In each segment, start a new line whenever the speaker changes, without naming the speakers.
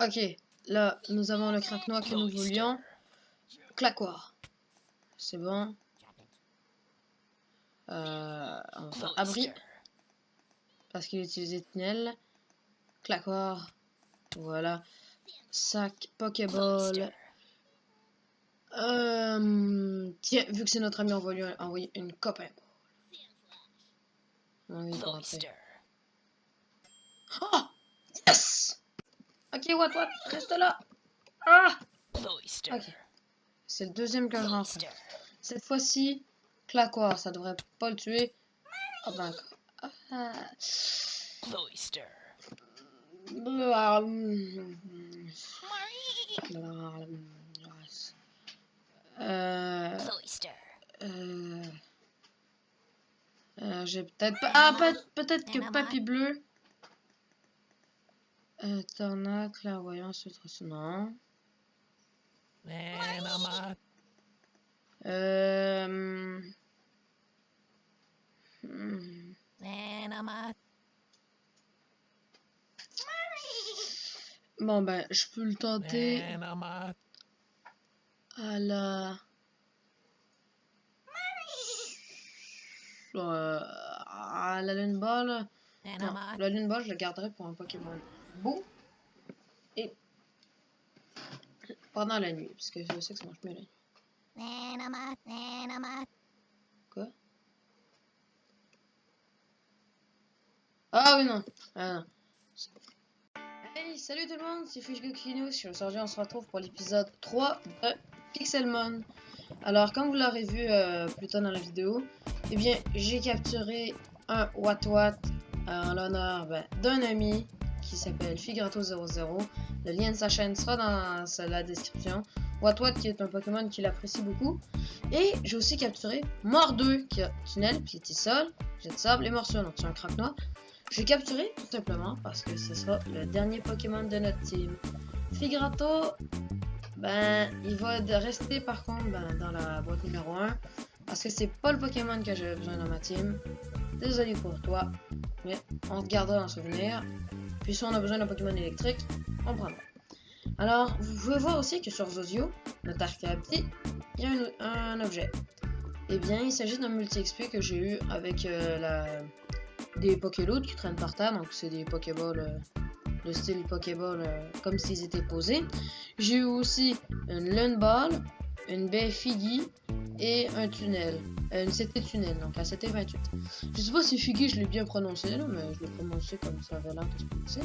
Ok, là, nous avons le craquenois que nous voulions. Claquoir. C'est bon. On va faire abri. Parce qu'il utilisait tunnel. Claquoir. Voilà. Sac, Pokéball. Tiens, vu que c'est notre ami, on va lui envoyer une copain. Oh! Yes! Ok, what, reste là! Ah! Ok. C'est le deuxième que je rencontre. Cette fois-ci, Claquoir, ça devrait pas le tuer. Oh ben encore. J'ai peut-être pas. Ah, peut-être que Papy Bleu. Tornade, clairvoyance, non. Bon ben, je peux le tenter à la... à la Lune Ball. Non, la Lune Ball, je le garderai pour un Pokémon beau et pendant la nuit, parce que je sais que ça marche mieux la nuit. Quoi? Ah oui, non. Ah, non. Hey, salut tout le monde, c'est Fishgokino. Aujourd'hui, on se retrouve pour l'épisode 3 de Pixelmon. Alors, comme vous l'aurez vu plus tôt dans la vidéo, eh bien, j'ai capturé un Watwat en l'honneur d'un ami qui s'appelle Figrato00. Le lien de sa chaîne sera dans la description. Watwat qui est un Pokémon qu'il apprécie beaucoup. Et j'ai aussi capturé Mordeux qui a tunnel, Plétisol, jet de sable et morsure, donc c'est un craquenois. Je l'ai capturé tout simplement parce que ce sera le dernier Pokémon de notre team. Figrato, il va rester par contre dans la boîte numéro 1 parce que c'est pas le Pokémon que j'avais besoin dans ma team. Désolé pour toi, mais on te gardera en souvenir. Puis si on a besoin d'un Pokémon électrique, on prendra. Alors, vous pouvez voir aussi que sur Zozio, notre arcade, il y a un objet. Eh bien, il s'agit d'un multi-XP que j'ai eu avec des Pokéloot qui traînent par terre, donc c'est des Pokéballs de style Pokéball comme s'ils étaient posés. J'ai eu aussi une Lune Ball, une baie Figgy et un tunnel. Une CT tunnel, donc la CT 28. Je sais pas si Figgy je l'ai bien prononcé là, mais je l'ai prononcé comme ça avait l'air de se prononcer.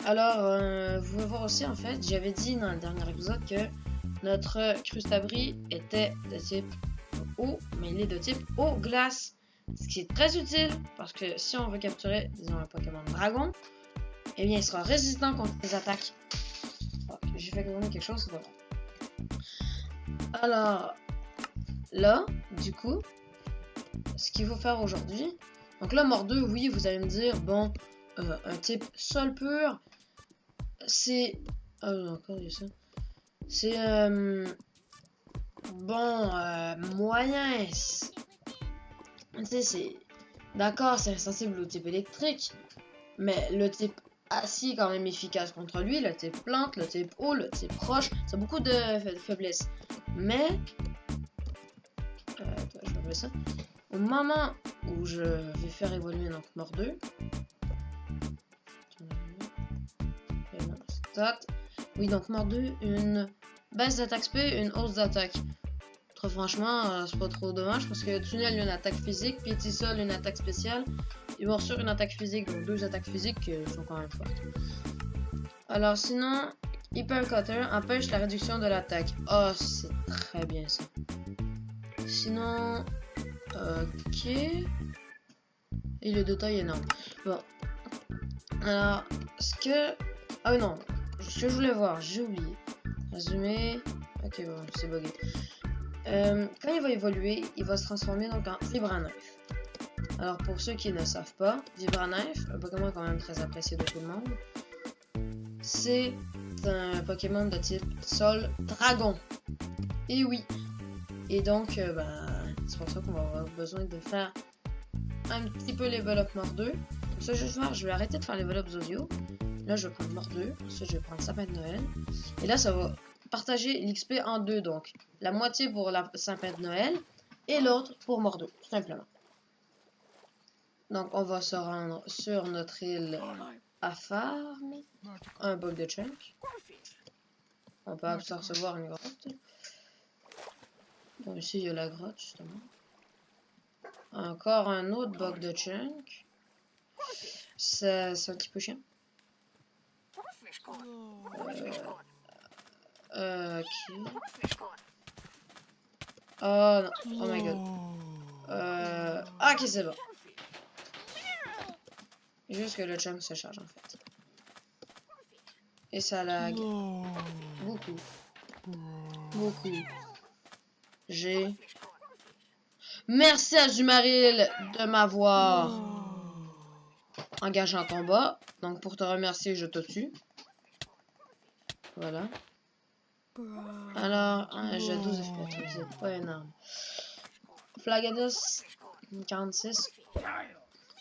Alors, vous pouvez voir aussi en fait, j'avais dit dans le dernier épisode que notre Crustabri était de type eau, mais il est de type eau glace. Ce qui est très utile parce que si on veut capturer, disons, un Pokémon dragon, eh bien il sera résistant contre les attaques. Oh, j'ai fait gagner quelque chose, voilà. Alors, là, du coup, ce qu'il faut faire aujourd'hui, donc là, Mordeux, oui, vous allez me dire, bon, un type sol pur, c'est... Ah non, encore il y a ça. C'est, moyen. Tu sais, c'est... D'accord, c'est insensible au type électrique, mais le type acide est quand même efficace contre lui, le type plante, le type eau, le type roche, ça a beaucoup de faiblesses. Mais... je vais enlever ça. Au moment où je vais faire évoluer donc Mordeux... Oui, donc Mordeux, une baisse d'attaque SP, une hausse d'attaque. Très franchement, c'est pas trop dommage parce que Tunnel, une attaque physique, Plétisol, une attaque spéciale, et Morsure, une attaque physique, donc deux attaques physiques qui sont quand même fortes. Alors sinon, Hyper Cutter empêche la réduction de l'attaque. Oh, c'est très bien ça. Sinon, ok. Et le détail est énorme. Bon. Alors, ah oui, non. Ce que je voulais voir, j'ai oublié. Résumé. Ok, bon, c'est bugué. Quand il va évoluer, il va se transformer donc en Vibranef. Alors pour ceux qui ne savent pas, Vibranef, un Pokémon quand même très apprécié de tout le monde, c'est un Pokémon de type Sol Dragon. Et oui. Et donc, c'est pour ça qu'on va avoir besoin de faire un petit peu level up Mordeux. Comme ça, je vais arrêter de faire level up Zozio. Là, je vais prendre Mordeux. Ensuite, je vais prendre Sapin de Noël. Et là, ça va partager l'XP en deux. Donc, la moitié pour la Sapin de Noël et l'autre pour Mordeux, tout simplement. Donc, on va se rendre sur notre île à farm. Un bloc de chunk. On peut recevoir une grotte. Bon, ici, il y a la grotte, justement. Encore un autre bloc de chunk. C'est un petit peu chiant. Ok. Oh non, oh my god. Ok, c'est bon. Juste que le chunk se charge en fait. Et ça lag. Beaucoup. Beaucoup. J'ai. Merci à Zumaril de m'avoir engagé en combat. Donc pour te remercier, je te tue. Voilà. Alors, j'ai 12 FPS, c'est pas énorme. Flagados, 46.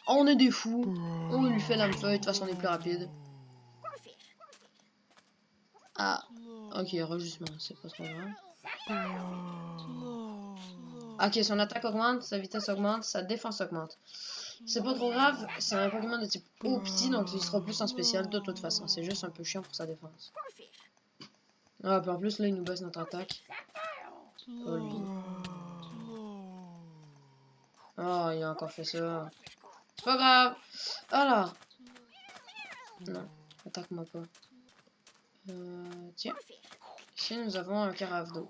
On est des fous. On lui fait l'âme feuille, de toute façon on est plus rapide. Ah, ok, enregistrement, c'est pas trop grave. Ok, son attaque augmente, sa vitesse augmente, sa défense augmente. C'est pas trop grave, c'est un Pokémon de type eau petit, donc il sera plus en spécial de toute façon. C'est juste un peu chiant pour sa défense. Ah, puis en plus, là, il nous baisse notre attaque. Oh, lui. Oh, il a encore fait ça. C'est pas grave. Alors. Non, attaque-moi pas. Tiens. Ici, nous avons un carafe d'eau.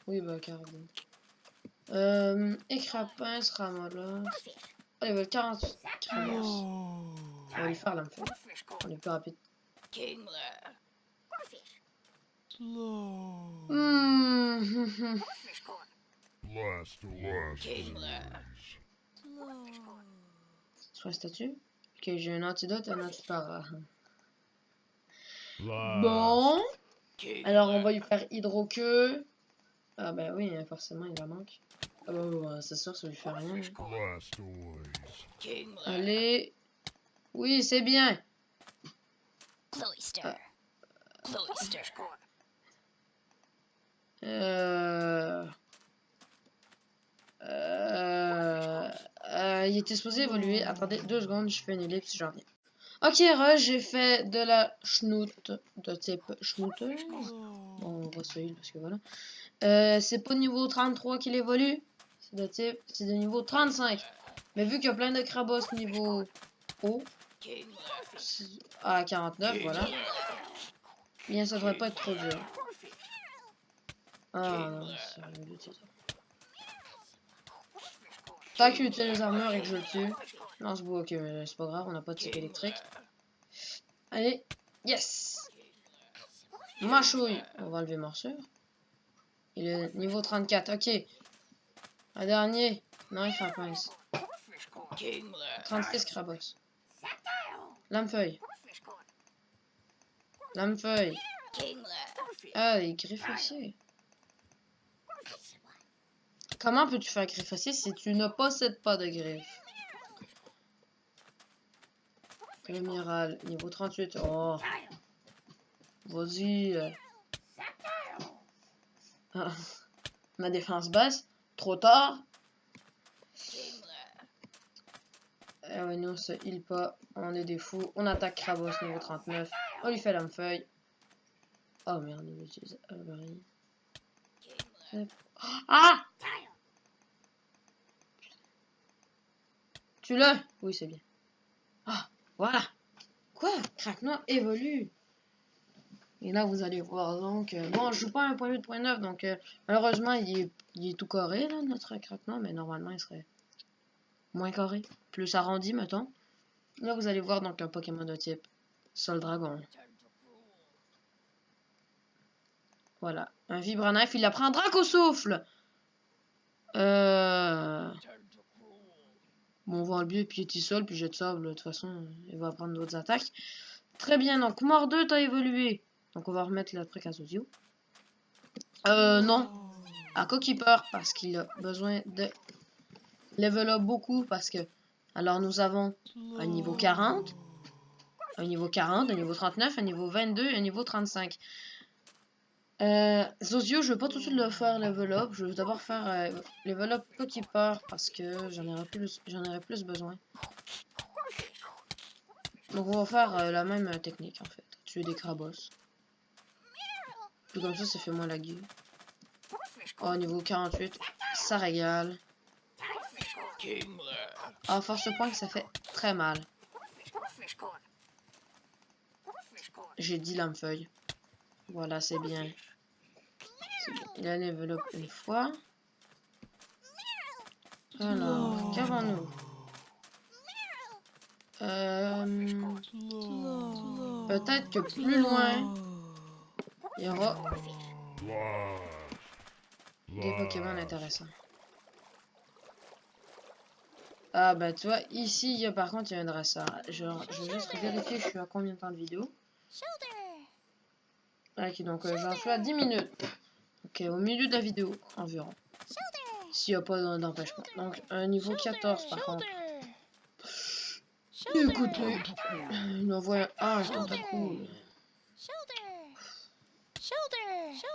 Oui, bah, carafe d'eau. Écrapin sera là. Oh, level 48. Crabos. On va lui faire l'enfer. On est plus rapide. Soit statue. Ok, j'ai un antidote et un antipara. Bon. Alors, on va lui faire hydro-queue. Ah, bah oui, forcément, il en manque. Ah, bah, c'est sûr, ça lui fait rien. Allez. Oui, c'est bien. Il était supposé évoluer. Attendez 2 secondes, je fais une ellipse, j'en reviens. Ok, j'ai fait de la schnout de type schnouteuse. Bon, on va se heal parce que voilà. C'est pas niveau 33 qu'il évolue. C'est de niveau 35. Mais vu qu'il y a plein de crabos niveau haut, à 49, voilà. Bien, ça devrait pas être trop dur. Ah non, c'est rien. Tant qu'il utilise les armures et que je le tue. Lance-boue, ok, mais c'est pas grave, on n'a pas de type électrique. Allez, yes! Mâchouille, on va enlever morsure. Il est niveau 34, ok. Un dernier. Non, il fait un pince. 36 crabos. Lame-feuille. Lame-feuille. Ah, les griffossiers. Comment peux-tu faire griffossier si tu ne possèdes pas de griffes? L'amiral, niveau 38. Oh. Vas-y. Ah. Ma défense baisse. Trop tard. Ah ouais, nous, on se heal pas. On est des fous. On attaque Krabos niveau 39. On lui fait l'âme-feuille. Oh merde, il utilise Avery. Ah! Tu l'as? Oui, c'est bien. Ah, voilà. Quoi? Craquenoir évolue. Et là, vous allez voir, donc... bon, je joue pas à 1.8.9, donc malheureusement, il est tout carré, là, notre Craquenoir, mais normalement, il serait moins carré. Plus arrondi, mettons. Là, vous allez voir, donc, un Pokémon de type Sol Dragon. Voilà. Un Vibranef, il apprend un Draco Souffle. Bon, on va enlever Piétisol, puis Jet de Sable. De toute façon, il va prendre d'autres attaques. Très bien, donc Mordeux, t'as évolué. Donc on va remettre le truc à Zozio. Non. À Cokeeper, parce qu'il a besoin de level up beaucoup. Parce que, alors nous avons un niveau 40, un niveau 40, un niveau 39, un niveau 22 et un niveau 35. Zozio, je veux pas tout de suite le faire level up. Je veux d'abord faire level up Coquipeur parce que j'en aurai plus besoin. Donc on va faire la même technique en fait. Tuer des crabos. Puis comme ça fait moins laguer. Oh, niveau 48, ça régale. Ah, force point que ça fait très mal. J'ai dit lame-feuille. Voilà, c'est bien. Il a level up une fois. Alors, qu'avons-nous? Peut-être que plus loin, il y aura des Pokémon intéressants. Ah bah tu vois, ici, par contre, il y a un dresseur. Je vais juste vérifier je suis à combien de temps de vidéo. Ok, donc j'en suis à 10 minutes. Ok, au milieu de la vidéo, environ. S'il n'y a pas d'empêchement. Donc, un niveau 14 par contre. Écoutez, il envoie un tentacule.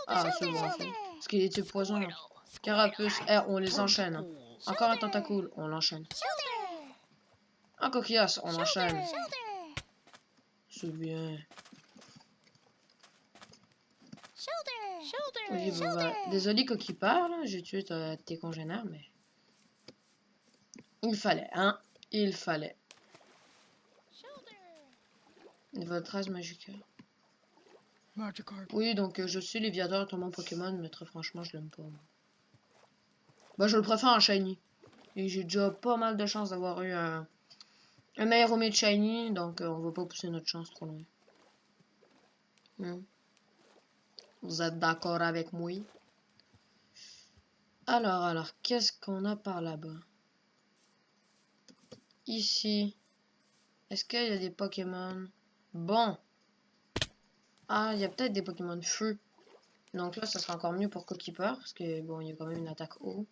Ah, c'est bon, ça. Parce qu'il était poison. Carapuce, on les enchaîne. Encore un tentacule, on l'enchaîne. Un coquillasse, on l'enchaîne. C'est bien. Oui, bon, bah, désolé Coquipeur, là, j'ai tué tes congénères, mais... Il fallait, hein? Il fallait. Niveau 13 Magikarp. Oui, donc je suis Léviator, ton mon Pokémon, mais très franchement, je l'aime pas. Bah, je le préfère en Shiny. Et j'ai déjà pas mal de chance d'avoir eu un Aéromède Shiny, donc on va pas pousser notre chance trop loin. Vous êtes d'accord avec moi? Alors, qu'est-ce qu'on a par là-bas? Ici. Est-ce qu'il y a des Pokémon? Bon. Ah, il y a peut-être des Pokémon feu. Donc là, ça sera encore mieux pour Coquipeur, parce que bon, il y a quand même une attaque haut.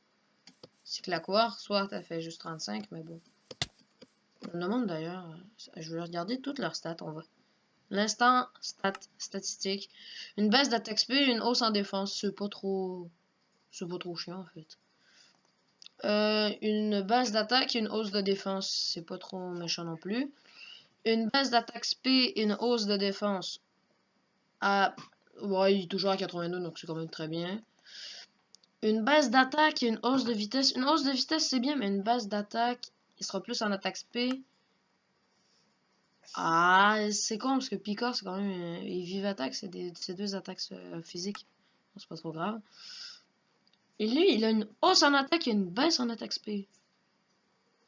C'est que la coire, soit t'as fait juste 35, mais bon. On me demande d'ailleurs, je vais regarder toutes leurs stats, on va. L'instant, statistique. Une baisse d'attaque speed, une hausse en défense, c'est pas trop chiant en fait. Une baisse d'attaque et une hausse de défense, c'est pas trop méchant non plus. Une baisse d'attaque speed et une hausse de défense. Ouais, il est toujours à 82, donc c'est quand même très bien. Une baisse d'attaque et une hausse de vitesse. Une hausse de vitesse, c'est bien, mais une baisse d'attaque, il sera plus en attaque speed. Ah, c'est con, parce que Picard, c'est quand même... et Vive Attaque, c'est deux attaques physiques. C'est pas trop grave. Et lui, il a une hausse en attaque et une baisse en attaque speed.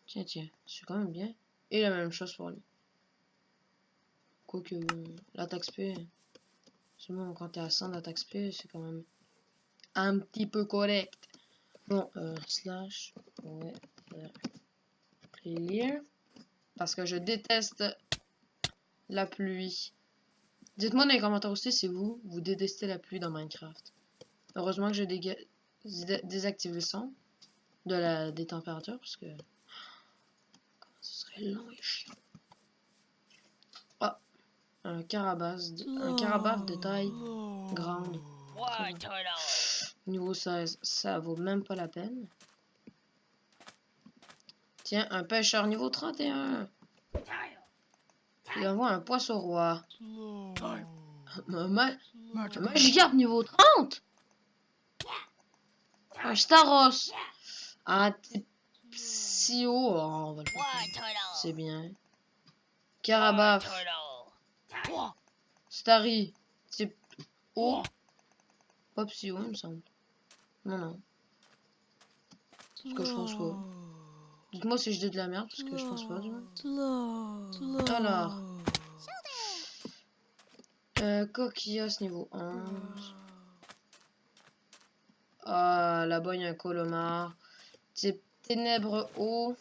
Tiens, c'est quand même bien. Et la même chose pour lui. Quoique, l'attaque speed... Seulement, quand t'es à 100 d'attaque speed, c'est quand même un petit peu correct. Bon, slash... Ouais, clear. Parce que je déteste la pluie. Dites-moi dans les commentaires aussi si vous détestez la pluie dans Minecraft. Heureusement que j'ai désactivé le son des températures parce que ce serait long et chiant. Ah, un carabaf de taille grande. Niveau 16, ça vaut même pas la peine. Tiens, un pêcheur niveau 31. Il envoie un poisson roi. Un Magikarp niveau 30. Un Staros. Un Psyo. Oh, on va le faire. C'est bien. Carabaf. Starry. C'est O. Pas Psyo, il me semble. Non. Parce que je pense pas. Dites-moi si je dis de la merde, parce que je pense pas. Alors. Coquillas niveau 11. Ah, là-bas, il y a un Colomar. Type ténèbres haut.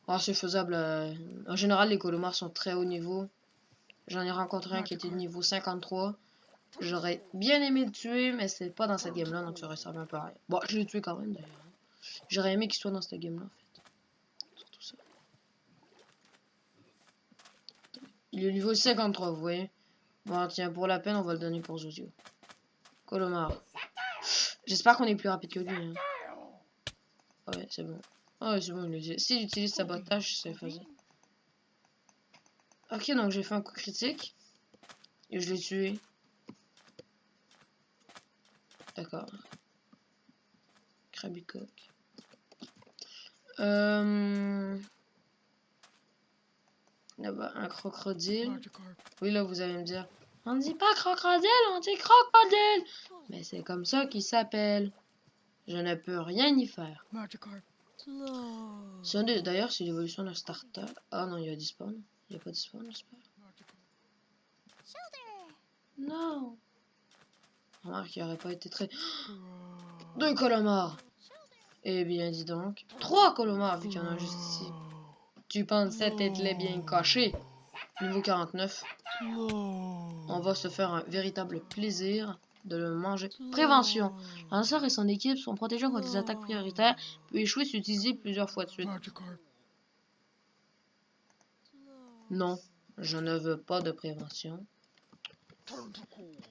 Ah, c'est faisable. En général, les Colomars sont très haut niveau. J'en ai rencontré un qui était niveau 53. J'aurais bien aimé le tuer, mais c'est pas dans cette game-là, donc ça aurait servi un peu à rien. Bon, je l'ai tué quand même, d'ailleurs. J'aurais aimé qu'il soit dans cette game-là, en fait. Surtout ça. Il est niveau 53, vous voyez. Bon, tiens, pour la peine, on va le donner pour Zozio. Colomar. J'espère qu'on est plus rapide que lui. Hein. Ouais, c'est bon. Ouais, c'est bon, s'il utilise sabotage, c'est facile. Ok, donc j'ai fait un coup critique. Et je l'ai tué. D'accord. Krabicoque. Là-bas, un crocodile. Oui, là, vous allez me dire. On ne dit pas crocodile, on dit crocodile. Mais c'est comme ça qu'il s'appelle. Je ne peux rien y faire. D'ailleurs, c'est l'évolution d'un starter. Ah non, il y a du spawn. Il n'y a pas de spawn, j'espère. Non. Remarque qu'il n'aurait pas été très... 2 colomars. Eh bien, dis donc. 3 colomars, vu qu'il y en a juste ici. Tu pensais être bien caché. Niveau 49. On va se faire un véritable plaisir de le manger. Prévention. Lanceur et son équipe sont protégés contre des attaques prioritaires. Peut échouer si utilisé plusieurs fois de suite. Non, je ne veux pas de prévention.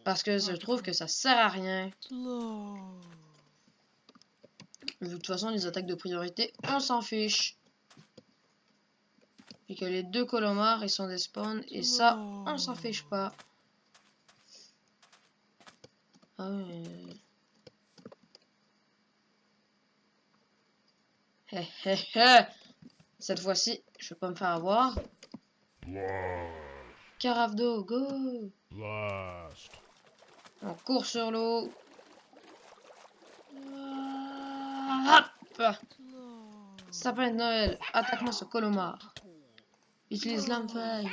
Parce que je trouve que ça sert à rien. De toute façon, les attaques de priorité, on s'en fiche. Et que les 2 colomars, ils sont des spawns. Et ça, on s'en fiche pas. Ah ouais. Hé hé hé. Cette fois-ci, je vais pas me faire avoir. Carafe d'eau, go! On court sur l'eau. Hop! Sapin de Noël, attaque-moi ce colomar. Utilise lame-feuille.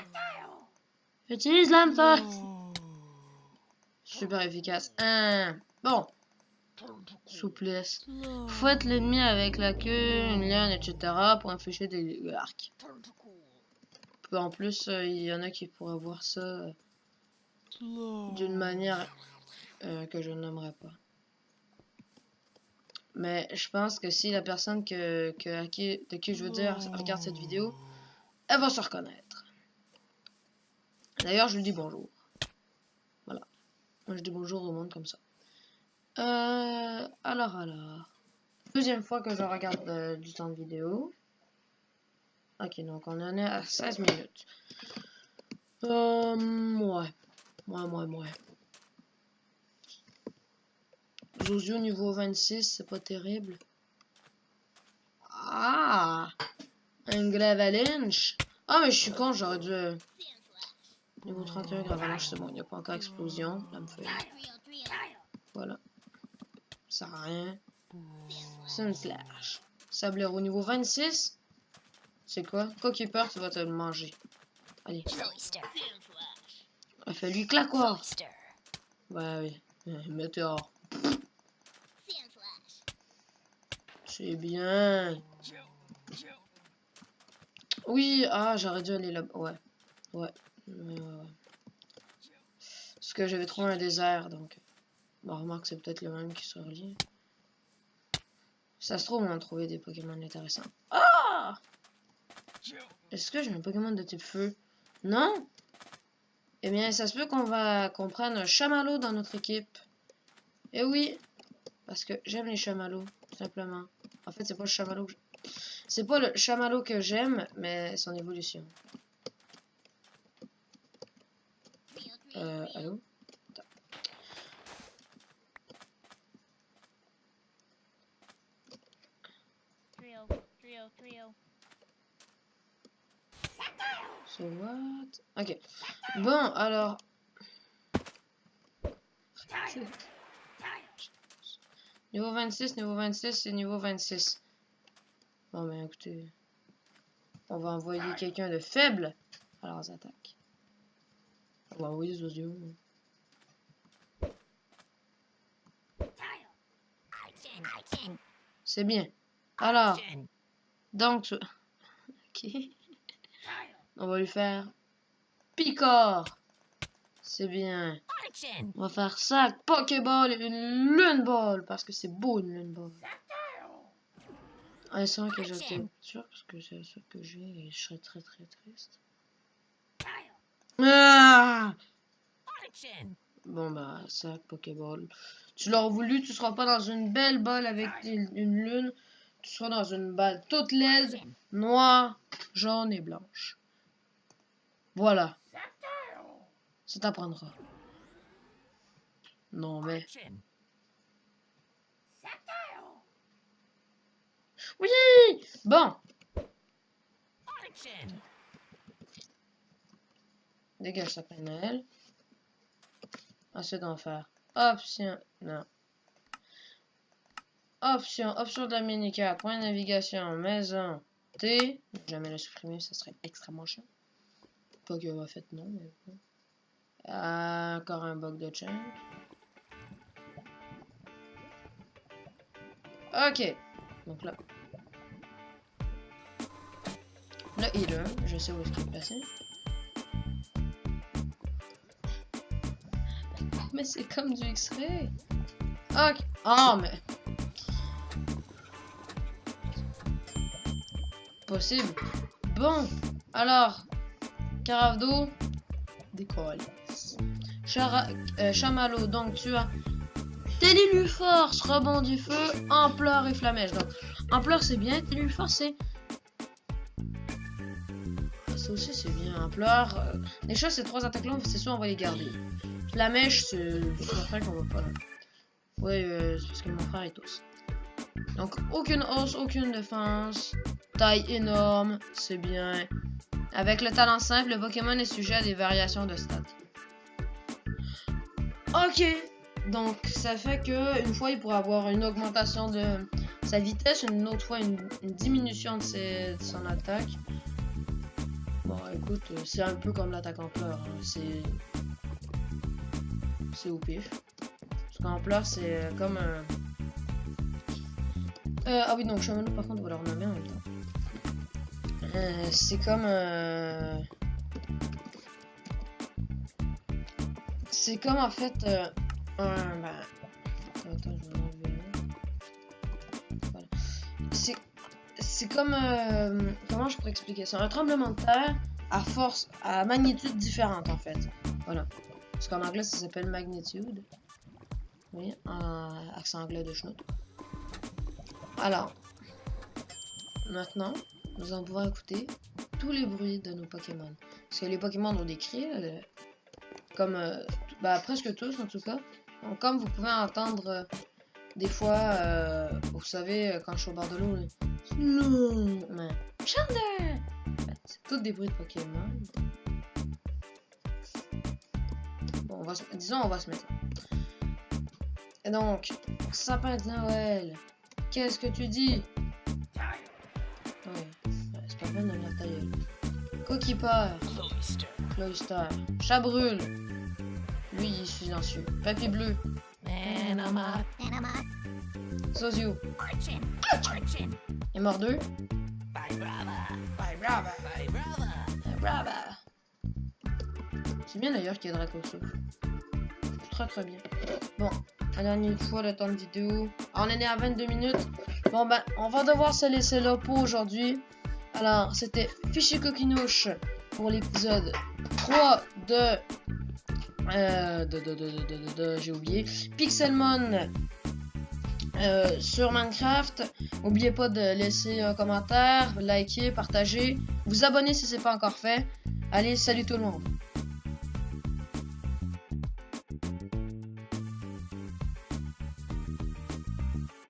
Utilise lame-feuille. Super efficace. Bon. Souplesse. Fouette l'ennemi avec la queue, une liane, etc. pour infliger des arcs. En plus, il y en a qui pourraient voir ça d'une manière que je n'aimerais pas. Mais je pense que si la personne de qui je veux dire regarde cette vidéo, elle va se reconnaître. D'ailleurs, je lui dis bonjour. Voilà. Moi, je dis bonjour au monde comme ça. Alors. Deuxième fois que je regarde du temps de vidéo. Ok, donc on en est à 16 minutes. Ouais. Zozio niveau 26, c'est pas terrible. Ah! Un Gravalinche. Ah, mais je suis con, j'aurais dû... Niveau 31, Gravalinche, c'est bon, il n'y a pas encore explosion. Là, me fait... Voilà. Ça sert à rien. C'est une flash. Sablero niveau 26. C'est quoi? Coquipeur, tu vas te le manger. Allez. Il fait lui claquoir. Ouais, oui. Météore. C'est bien. Oui, ah, j'aurais dû aller là-bas. Ouais. Parce que j'avais trouvé un désert, donc... Bon, remarque, c'est peut-être le même qui se relie. Ça se trouve, on a trouvé des Pokémon intéressants. Ah! Est-ce que j'ai un Pokémon de type feu? Non? Eh bien, ça se peut qu'on prenne un chamallow dans notre équipe. Eh oui! Parce que j'aime les chamallows, tout simplement. En fait, c'est pas le chamallow que c'est pas le chamallow que j'aime, mais son évolution. Allô? So what? Ok. Bon, alors... Niveau 26, et niveau 26. Bon, ben écoutez... On va envoyer quelqu'un de faible à leurs attaques. On va envoyer Zozio. C'est bien. Alors, donc... Ok. On va lui faire... Picor. C'est bien. On va faire ça, Pokéball et une Lune Ball. Parce que c'est beau une Lune Ball. Ah, c'est vrai que j'ai sûr parce que c'est ça que j'ai et je serais très triste. Ah! Bon bah, sac Pokéball. Tu l'auras voulu, tu seras pas dans une belle balle avec une lune. Tu seras dans une balle toute laide, noire, jaune et blanche. Voilà. Ça t'apprendra. Non mais... Oui! Bon. Dégage ça, Noël. Ensuite, on va faire option. Non. Option de la mini-carte. Point de navigation. Maison. T. Jamais le supprimer, ça serait extrêmement chiant. Pas que en fait, non. Mais... encore un bug de change. Ok. Donc là. Le healer. Je sais où est-ce qu'il est placé. Mais c'est comme du X-ray. Ok. Oh, mais... Possible. Bon. Alors. Carafe d'eau. Décolle. Chamallow. Donc, tu as... Télélu force. Rebond du feu. Ampleur et flamèche. Donc, ampleur, c'est bien. Télélu force, c'est... Ça aussi, c'est bien. Ampleur. Les choses, c'est 3 attaques longues. C'est sûr, on va les garder. La mèche, c'est mon frère qu'on va pas. Ouais, c'est parce que mon frère est os. Donc, aucune hausse, aucune défense. Taille énorme, c'est bien. Avec le talent simple, le Pokémon est sujet à des variations de stats. Ok. Donc, ça fait que une fois, il pourra avoir une augmentation de sa vitesse, une autre fois, une diminution de son attaque. Bon, écoute, c'est un peu comme l'attaque en pleurs. Hein. C'est au pif. Parce qu'en pleurs, c'est comme un... ah oui, donc Chamallow, par contre, on va le renommer en même temps. C'est comme... c'est comme, en fait, un... Ben... Attends, je vais l'enlever. Voilà. C'est comme... comment je pourrais expliquer ça? Un tremblement de terre à force, à magnitude différente, en fait. Voilà. Parce qu'en anglais, ça s'appelle magnitude. Oui, en accent anglais de schnout. Alors, maintenant, nous allons pouvoir écouter tous les bruits de nos Pokémon. Parce que les Pokémon ont des cris, comme bah, presque tous en tout cas. Donc, comme vous pouvez entendre des fois, vous savez, quand je suis au bord de l'eau, non, mais Charmander, c'est tous des bruits de Pokémon. Bon, disons, on va se mettre là. Et donc, sapin de Noël, qu'est-ce que tu dis? Ouais, c'est pas peine de me la tailler. Coquipeur, Cloyster, Chabrule, lui il est silencieux. Papy bleu, Sozio, et Mordeux, Brava. C'est bien d'ailleurs qu'il y ait Dracosouffle. Très très bien. Bon, la dernière fois le temps de vidéo. On est né à 22 minutes. Bon ben, on va devoir se laisser là pour aujourd'hui. Alors, c'était Fishy Coquinouche pour l'épisode 3 de... j'ai oublié. Pixelmon sur Minecraft. N'oubliez pas de laisser un commentaire, liker, partager, vous abonner si c'est pas encore fait. Allez, salut tout le monde.